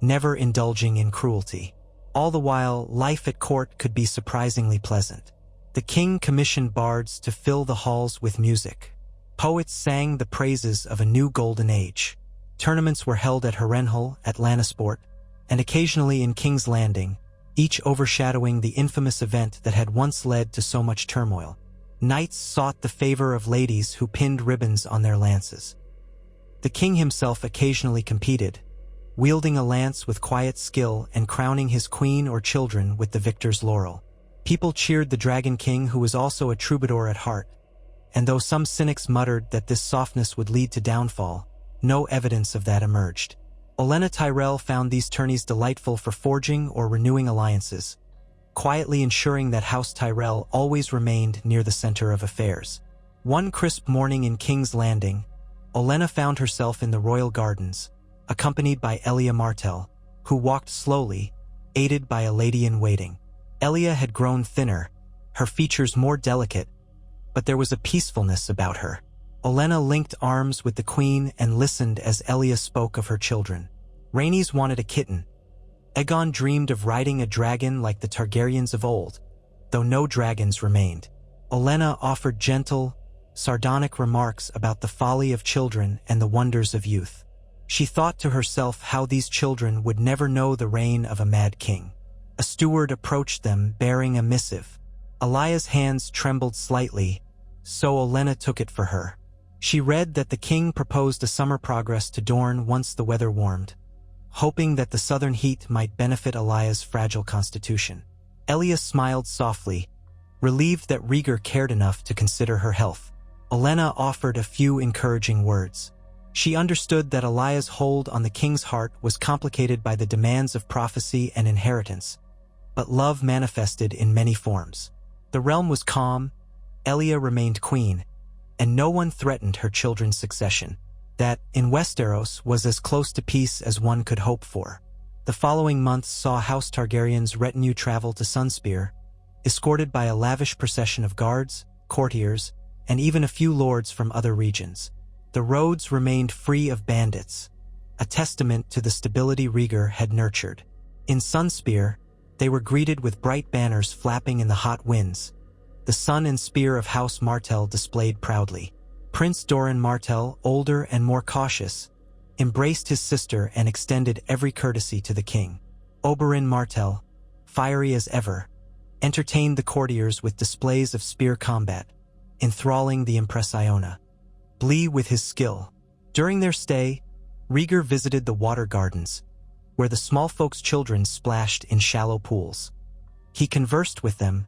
never indulging in cruelty. All the while, life at court could be surprisingly pleasant. The king commissioned bards to fill the halls with music. Poets sang the praises of a new golden age. Tournaments were held at Harrenhal, at Lannisport, and occasionally in King's Landing, each overshadowing the infamous event that had once led to so much turmoil. Knights sought the favor of ladies who pinned ribbons on their lances. The king himself occasionally competed, wielding a lance with quiet skill and crowning his queen or children with the victor's laurel. People cheered the Dragon King, who was also a troubadour at heart, and though some cynics muttered that this softness would lead to downfall, no evidence of that emerged. Olenna Tyrell found these tourneys delightful for forging or renewing alliances, quietly ensuring that House Tyrell always remained near the center of affairs. One crisp morning in King's Landing, Olenna found herself in the royal gardens, accompanied by Elia Martell, who walked slowly, aided by a lady-in-waiting. Elia had grown thinner, her features more delicate, but there was a peacefulness about her. Olenna linked arms with the queen and listened as Elia spoke of her children. Rhaenys wanted a kitten. Aegon dreamed of riding a dragon like the Targaryens of old, though no dragons remained. Olenna offered gentle, sardonic remarks about the folly of children and the wonders of youth. She thought to herself how these children would never know the reign of a mad king. A steward approached them bearing a missive. Elaya's hands trembled slightly, so Olenna took it for her. She read that the king proposed a summer progress to Dorne once the weather warmed, hoping that the southern heat might benefit Elaya's fragile constitution. Elia smiled softly, relieved that Rhaegar cared enough to consider her health. Olenna offered a few encouraging words. She understood that Elaya's hold on the king's heart was complicated by the demands of prophecy and inheritance, but love manifested in many forms. The realm was calm, Elia remained queen, and no one threatened her children's succession. That, in Westeros, was as close to peace as one could hope for. The following months saw House Targaryen's retinue travel to Sunspear, escorted by a lavish procession of guards, courtiers, and even a few lords from other regions. The roads remained free of bandits, a testament to the stability Rhaegar had nurtured. In Sunspear, they were greeted with bright banners flapping in the hot winds, the sun and spear of House Martell displayed proudly. Prince Doran Martell, older and more cautious, embraced his sister and extended every courtesy to the king. Oberyn Martell, fiery as ever, entertained the courtiers with displays of spear combat, enthralling the Empress Iona. Blee with his skill. During their stay, Rhaegar visited the water gardens, where the small folk's children splashed in shallow pools. He conversed with them,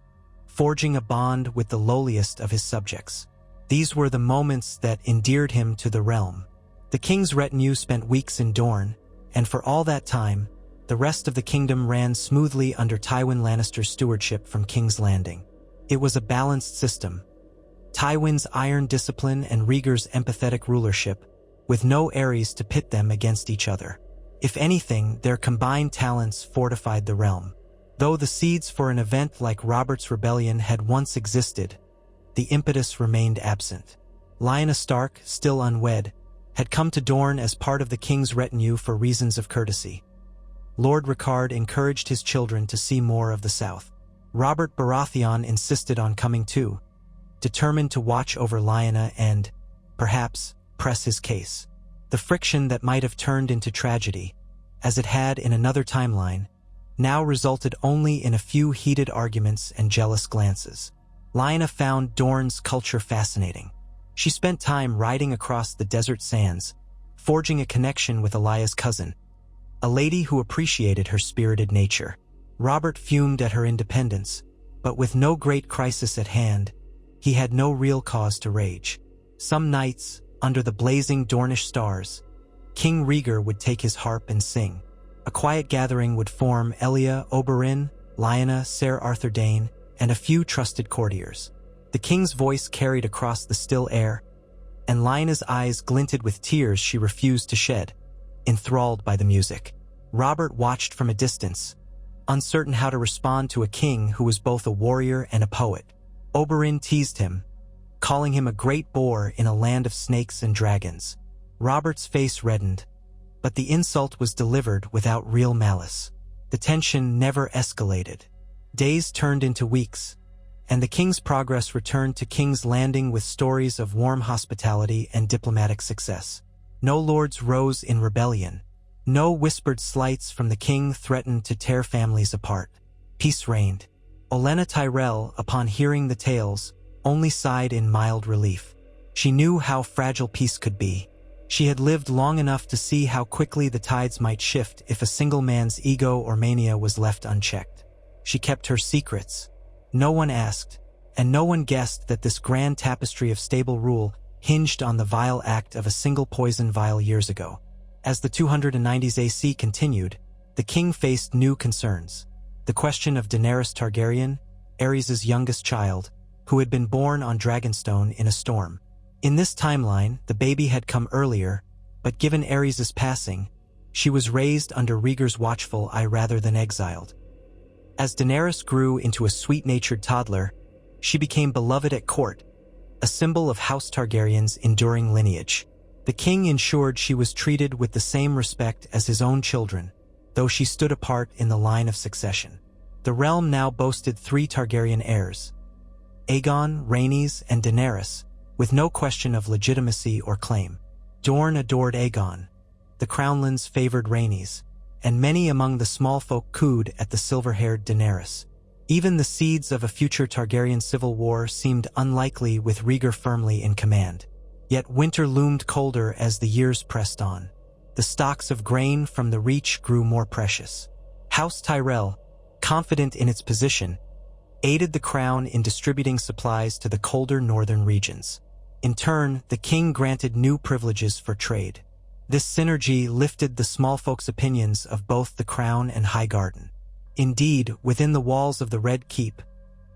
forging a bond with the lowliest of his subjects. These were the moments that endeared him to the realm. The king's retinue spent weeks in Dorne, and for all that time, the rest of the kingdom ran smoothly under Tywin Lannister's stewardship from King's Landing. It was a balanced system. Tywin's iron discipline and Rhaegar's empathetic rulership, with no Aerys to pit them against each other. If anything, their combined talents fortified the realm. Though the seeds for an event like Robert's Rebellion had once existed, the impetus remained absent. Lyanna Stark, still unwed, had come to Dorne as part of the king's retinue for reasons of courtesy. Lord Rickard encouraged his children to see more of the south. Robert Baratheon insisted on coming too, determined to watch over Lyanna and, perhaps, press his case. The friction that might have turned into tragedy, as it had in another timeline, now resulted only in a few heated arguments and jealous glances. Lyanna found Dorne's culture fascinating. She spent time riding across the desert sands, forging a connection with Elaya's cousin, a lady who appreciated her spirited nature. Robert fumed at her independence, but with no great crisis at hand, he had no real cause to rage. Some nights, under the blazing Dornish stars, King Rhaegar would take his harp and sing. A quiet gathering would form Elia, Oberyn, Lyanna, Ser Arthur Dayne, and a few trusted courtiers. The king's voice carried across the still air, and Lyanna's eyes glinted with tears she refused to shed, enthralled by the music. Robert watched from a distance, uncertain how to respond to a king who was both a warrior and a poet. Oberyn teased him, calling him a great boar in a land of snakes and dragons. Robert's face reddened, but the insult was delivered without real malice. The tension never escalated. Days turned into weeks, and the king's progress returned to King's Landing with stories of warm hospitality and diplomatic success. No lords rose in rebellion. No whispered slights from the king threatened to tear families apart. Peace reigned. Olenna Tyrell, upon hearing the tales, only sighed in mild relief. She knew how fragile peace could be. She had lived long enough to see how quickly the tides might shift if a single man's ego or mania was left unchecked. She kept her secrets. No one asked, and no one guessed that this grand tapestry of stable rule hinged on the vile act of a single poison vial years ago. As the 290s AC continued, the king faced new concerns. The question of Daenerys Targaryen, Aerys' youngest child, who had been born on Dragonstone in a storm. In this timeline, the baby had come earlier, but given Aerys' passing, She was raised under Rhaegar's watchful eye rather than exiled. As Daenerys grew into a sweet-natured toddler, she became beloved at court, a symbol of House Targaryen's enduring lineage. The king ensured she was treated with the same respect as his own children, though she stood apart in the line of succession. The realm now boasted 3 Targaryen heirs, Aegon, Rhaenys, and Daenerys, with no question of legitimacy or claim. Dorne adored Aegon, the Crownlands favored Rhaenys, and many among the small folk cooed at the silver-haired Daenerys. Even the seeds of a future Targaryen civil war seemed unlikely with Rhaegar firmly in command. Yet winter loomed colder as the years pressed on. The stocks of grain from the Reach grew more precious. House Tyrell, confident in its position, aided the crown in distributing supplies to the colder northern regions. In turn, the king granted new privileges for trade. This synergy lifted the small folks' opinions of both the crown and Highgarden. Indeed, within the walls of the Red Keep,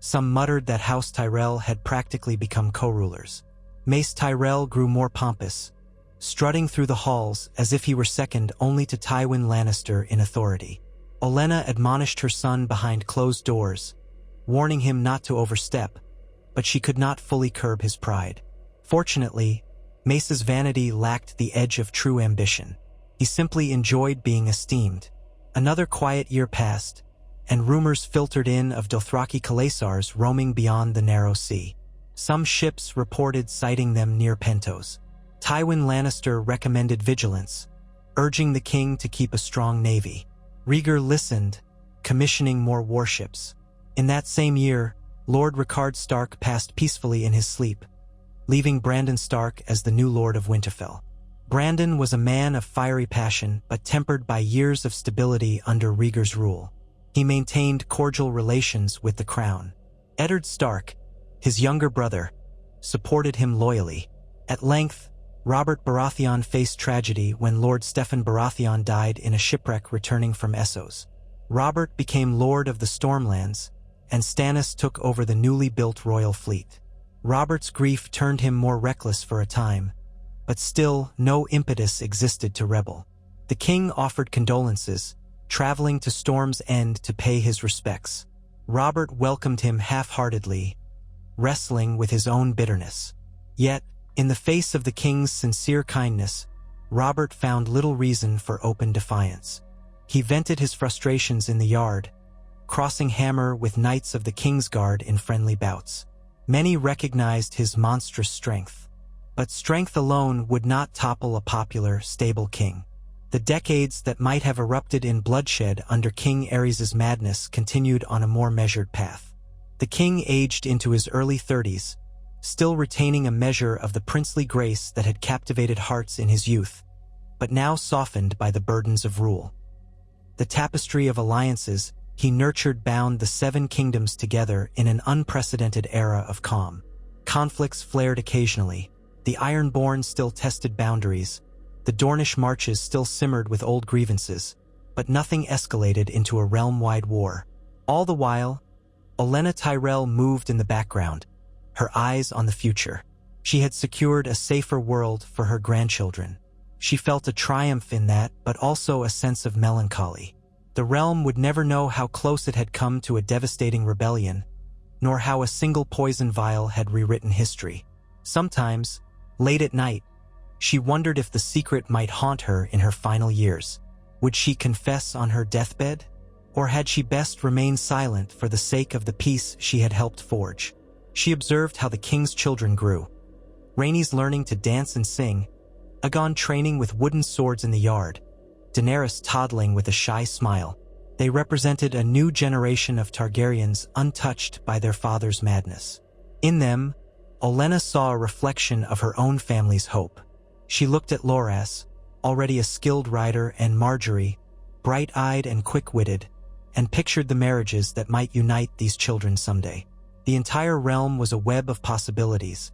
some muttered that House Tyrell had practically become co-rulers. Mace Tyrell grew more pompous, strutting through the halls as if he were second only to Tywin Lannister in authority. Olenna admonished her son behind closed doors, warning him not to overstep, but she could not fully curb his pride. Fortunately, Mace's vanity lacked the edge of true ambition. He simply enjoyed being esteemed. Another quiet year passed, and rumors filtered in of Dothraki Khalasars roaming beyond the narrow sea. Some ships reported sighting them near Pentos. Tywin Lannister recommended vigilance, urging the king to keep a strong navy. Rhaegar listened, commissioning more warships. In that same year, Lord Rickard Stark passed peacefully in his sleep, leaving Brandon Stark as the new Lord of Winterfell. Brandon was a man of fiery passion, but tempered by years of stability under Rhaegar's rule. He maintained cordial relations with the crown. Eddard Stark, his younger brother, supported him loyally. At length, Robert Baratheon faced tragedy when Lord Steffon Baratheon died in a shipwreck returning from Essos. Robert became Lord of the Stormlands, and Stannis took over the newly built royal fleet. Robert's grief turned him more reckless for a time, but still no impetus existed to rebel. The king offered condolences, traveling to Storm's End to pay his respects. Robert welcomed him half-heartedly, wrestling with his own bitterness. Yet, in the face of the king's sincere kindness, Robert found little reason for open defiance. He vented his frustrations in the yard, crossing hammer with knights of the Kingsguard in friendly bouts. Many recognized his monstrous strength, but strength alone would not topple a popular, stable king. The decades that might have erupted in bloodshed under King Aerys' madness continued on a more measured path. The king aged into his early 30s, still retaining a measure of the princely grace that had captivated hearts in his youth, but now softened by the burdens of rule. The tapestry of alliances he nurtured bound the 7 kingdoms together in an unprecedented era of calm. Conflicts flared occasionally. The Ironborn still tested boundaries. The Dornish marches still simmered with old grievances, but nothing escalated into a realm-wide war. All the while, Olenna Tyrell moved in the background, her eyes on the future. She had secured a safer world for her grandchildren. She felt a triumph in that, but also a sense of melancholy. The realm would never know how close it had come to a devastating rebellion, nor how a single poison vial had rewritten history. Sometimes, late at night, she wondered if the secret might haunt her in her final years. Would she confess on her deathbed? Or had she best remain silent for the sake of the peace she had helped forge? She observed how the king's children grew. Rhaenys learning to dance and sing, Aegon training with wooden swords in the yard, Daenerys toddling with a shy smile. They represented a new generation of Targaryens untouched by their father's madness. In them, Olenna saw a reflection of her own family's hope. She looked at Loras, already a skilled rider, and Marjorie, bright-eyed and quick-witted, and pictured the marriages that might unite these children someday. The entire realm was a web of possibilities,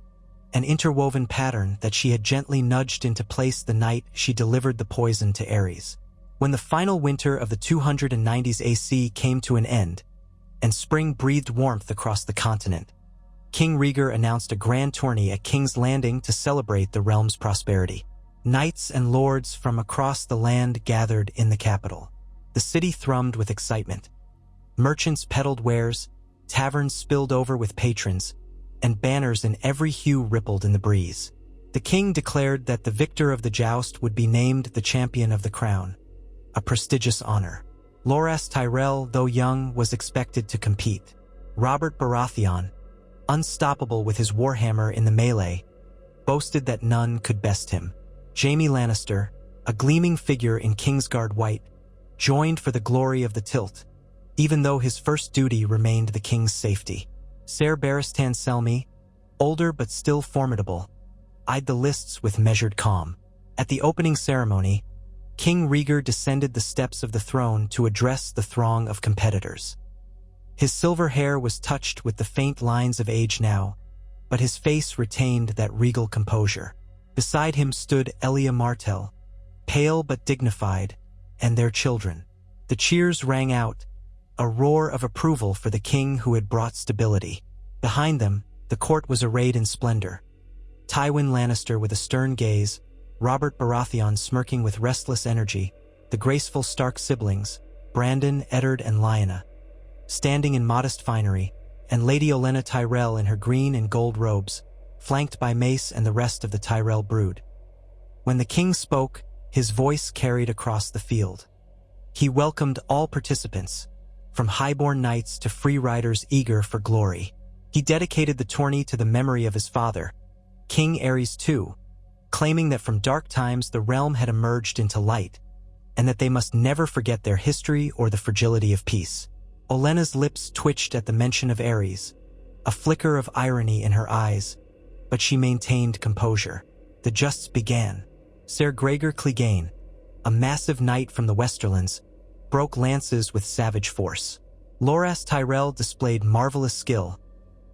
an interwoven pattern that she had gently nudged into place the night she delivered the poison to Aerys. When the final winter of the 290s AC came to an end, and spring breathed warmth across the continent, King Rhaegar announced a grand tourney at King's Landing to celebrate the realm's prosperity. Knights and lords from across the land gathered in the capital. The city thrummed with excitement. Merchants peddled wares, taverns spilled over with patrons, and banners in every hue rippled in the breeze. The king declared that the victor of the joust would be named the champion of the crown, a prestigious honor. Loras Tyrell, though young, was expected to compete. Robert Baratheon, unstoppable with his warhammer in the melee, boasted that none could best him. Jaime Lannister, a gleaming figure in Kingsguard white, joined for the glory of the tilt, even though his first duty remained the king's safety. Ser Barristan Selmy, older but still formidable, eyed the lists with measured calm. At the opening ceremony, King Rhaegar descended the steps of the throne to address the throng of competitors. His silver hair was touched with the faint lines of age now, but his face retained that regal composure. Beside him stood Elia Martell, pale but dignified, and their children. The cheers rang out, a roar of approval for the king who had brought stability. Behind them, the court was arrayed in splendor. Tywin Lannister with a stern gaze, Robert Baratheon smirking with restless energy, the graceful Stark siblings, Brandon, Eddard, and Lyanna, standing in modest finery, and Lady Olenna Tyrell in her green and gold robes, flanked by Mace and the rest of the Tyrell brood. When the king spoke, his voice carried across the field. He welcomed all participants, from highborn knights to free riders eager for glory. He dedicated the tourney to the memory of his father, King Aerys II, claiming that from dark times the realm had emerged into light, and that they must never forget their history or the fragility of peace. Olenna's lips twitched at the mention of Aerys, a flicker of irony in her eyes, but she maintained composure. The justs began. Ser Gregor Clegane, a massive knight from the Westerlands, broke lances with savage force. Loras Tyrell displayed marvelous skill,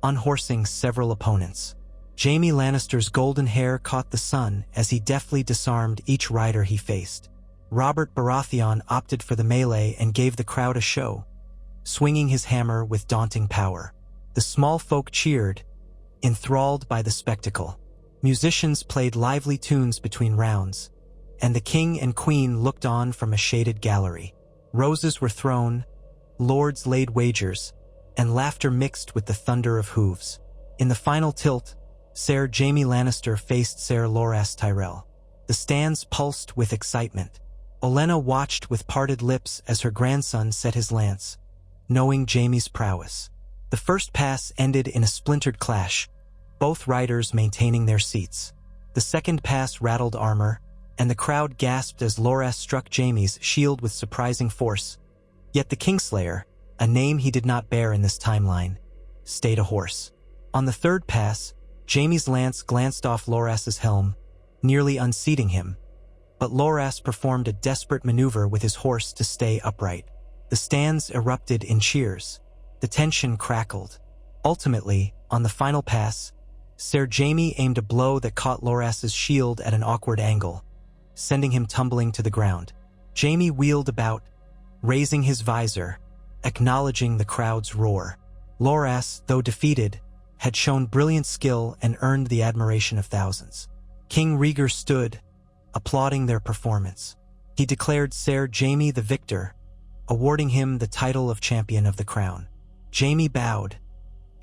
unhorsing several opponents. Jaime Lannister's golden hair caught the sun as he deftly disarmed each rider he faced. Robert Baratheon opted for the melee and gave the crowd a show, swinging his hammer with daunting power. The small folk cheered, enthralled by the spectacle. Musicians played lively tunes between rounds, and the king and queen looked on from a shaded gallery. Roses were thrown, lords laid wagers, and laughter mixed with the thunder of hooves. In the final tilt, Ser Jaime Lannister faced Ser Loras Tyrell. The stands pulsed with excitement. Olenna watched with parted lips as her grandson set his lance, knowing Jaime's prowess. The first pass ended in a splintered clash, both riders maintaining their seats. The second pass rattled armor, and the crowd gasped as Loras struck Jaime's shield with surprising force. Yet the Kingslayer, a name he did not bear in this timeline, stayed a horse. On the third pass, Jaime's lance glanced off Loras's helm, nearly unseating him, but Loras performed a desperate maneuver with his horse to stay upright. The stands erupted in cheers. The tension crackled. Ultimately, on the final pass, Ser Jaime aimed a blow that caught Loras's shield at an awkward angle, sending him tumbling to the ground. Jaime wheeled about, raising his visor, acknowledging the crowd's roar. Loras, though defeated, had shown brilliant skill and earned the admiration of thousands. King Rhaegar stood, applauding their performance. He declared Ser Jaime the victor, awarding him the title of champion of the crown. Jaime bowed,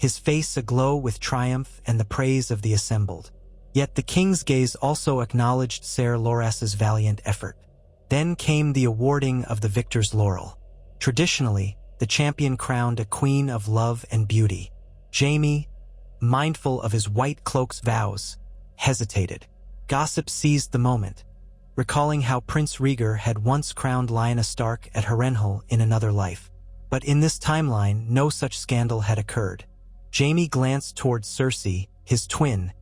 his face aglow with triumph and the praise of the assembled. Yet the king's gaze also acknowledged Ser Loras's valiant effort. Then came the awarding of the victor's laurel. Traditionally, the champion crowned a queen of love and beauty. Jaime, mindful of his white cloak's vows, hesitated. Gossip seized the moment, recalling how Prince Rhaegar had once crowned Lyanna Stark at Harrenhal in another life. But in this timeline, no such scandal had occurred. Jaime glanced towards Cersei, his twin,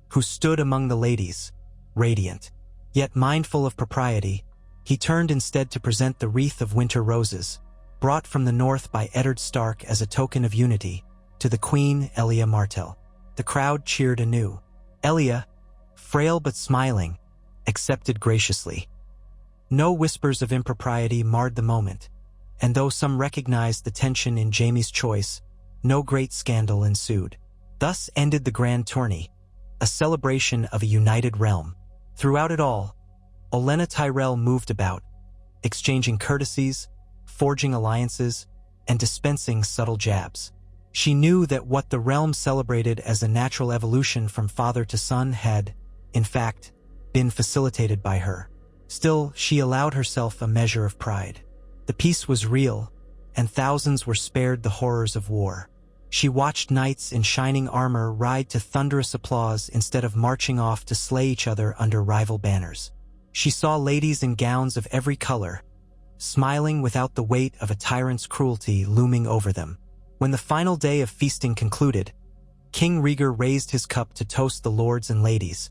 who stood among the ladies, radiant. Yet mindful of propriety, he turned instead to present the wreath of winter roses, brought from the north by Eddard Stark as a token of unity, to the queen, Elia Martell. The crowd cheered anew. Elia, frail but smiling, accepted graciously. No whispers of impropriety marred the moment, and though some recognized the tension in Jaime's choice, no great scandal ensued. Thus ended the grand tourney, a celebration of a united realm. Throughout it all, Olenna Tyrell moved about, exchanging courtesies, forging alliances, and dispensing subtle jabs. She knew that what the realm celebrated as a natural evolution from father to son had, in fact, been facilitated by her. Still, she allowed herself a measure of pride. The peace was real, and thousands were spared the horrors of war. She watched knights in shining armor ride to thunderous applause instead of marching off to slay each other under rival banners. She saw ladies in gowns of every color, smiling without the weight of a tyrant's cruelty looming over them. When the final day of feasting concluded, King Rhaegar raised his cup to toast the lords and ladies,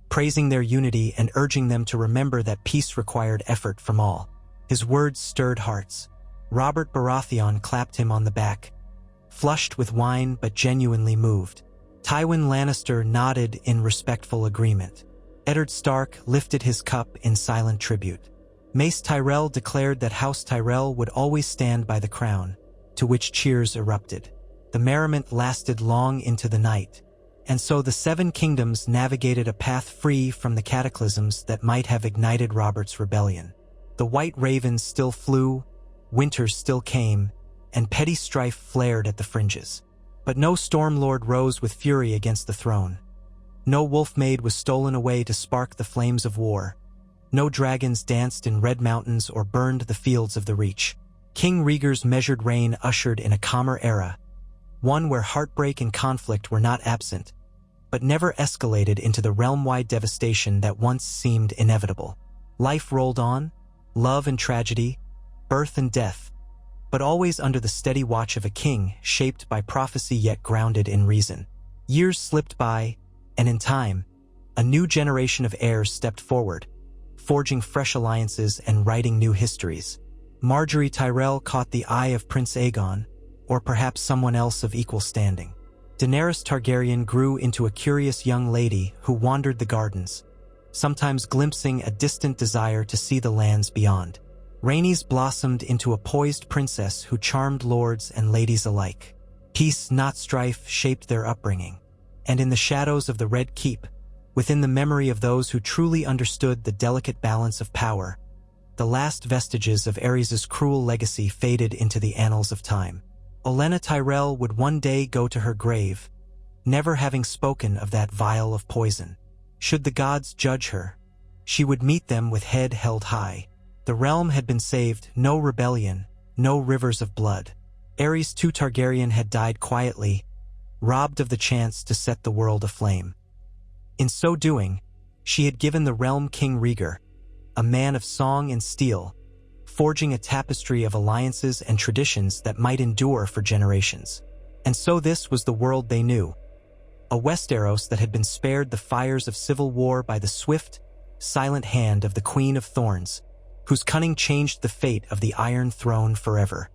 praising their unity and urging them to remember that peace required effort from all. His words stirred hearts. Robert Baratheon clapped him on the back, flushed with wine but genuinely moved. Tywin Lannister nodded in respectful agreement. Eddard Stark lifted his cup in silent tribute. Mace Tyrell declared that House Tyrell would always stand by the crown, to which cheers erupted. The merriment lasted long into the night, and so the Seven Kingdoms navigated a path free from the cataclysms that might have ignited Robert's rebellion. The white ravens still flew, winters still came, and petty strife flared at the fringes. But no Stormlord rose with fury against the throne. No wolf-maid was stolen away to spark the flames of war. No dragons danced in red mountains or burned the fields of the Reach. King Rhaegar's measured reign ushered in a calmer era, one where heartbreak and conflict were not absent, but never escalated into the realm-wide devastation that once seemed inevitable. Life rolled on, love and tragedy, birth and death, but always under the steady watch of a king shaped by prophecy yet grounded in reason. Years slipped by, and in time, a new generation of heirs stepped forward, forging fresh alliances and writing new histories. Marjorie Tyrell caught the eye of Prince Aegon, or perhaps someone else of equal standing. Daenerys Targaryen grew into a curious young lady who wandered the gardens, sometimes glimpsing a distant desire to see the lands beyond. Rhaenys blossomed into a poised princess who charmed lords and ladies alike. Peace, not strife, shaped their upbringing. And in the shadows of the Red Keep, within the memory of those who truly understood the delicate balance of power, the last vestiges of Aerys' cruel legacy faded into the annals of time. Olenna Tyrell would one day go to her grave, never having spoken of that vial of poison. Should the gods judge her, she would meet them with head held high. The realm had been saved, no rebellion, no rivers of blood. Aerys II Targaryen had died quietly, robbed of the chance to set the world aflame. In so doing, she had given the realm King Rhaegar, a man of song and steel, forging a tapestry of alliances and traditions that might endure for generations. And so this was the world they knew, a Westeros that had been spared the fires of civil war by the swift, silent hand of the Queen of Thorns, whose cunning changed the fate of the Iron Throne forever.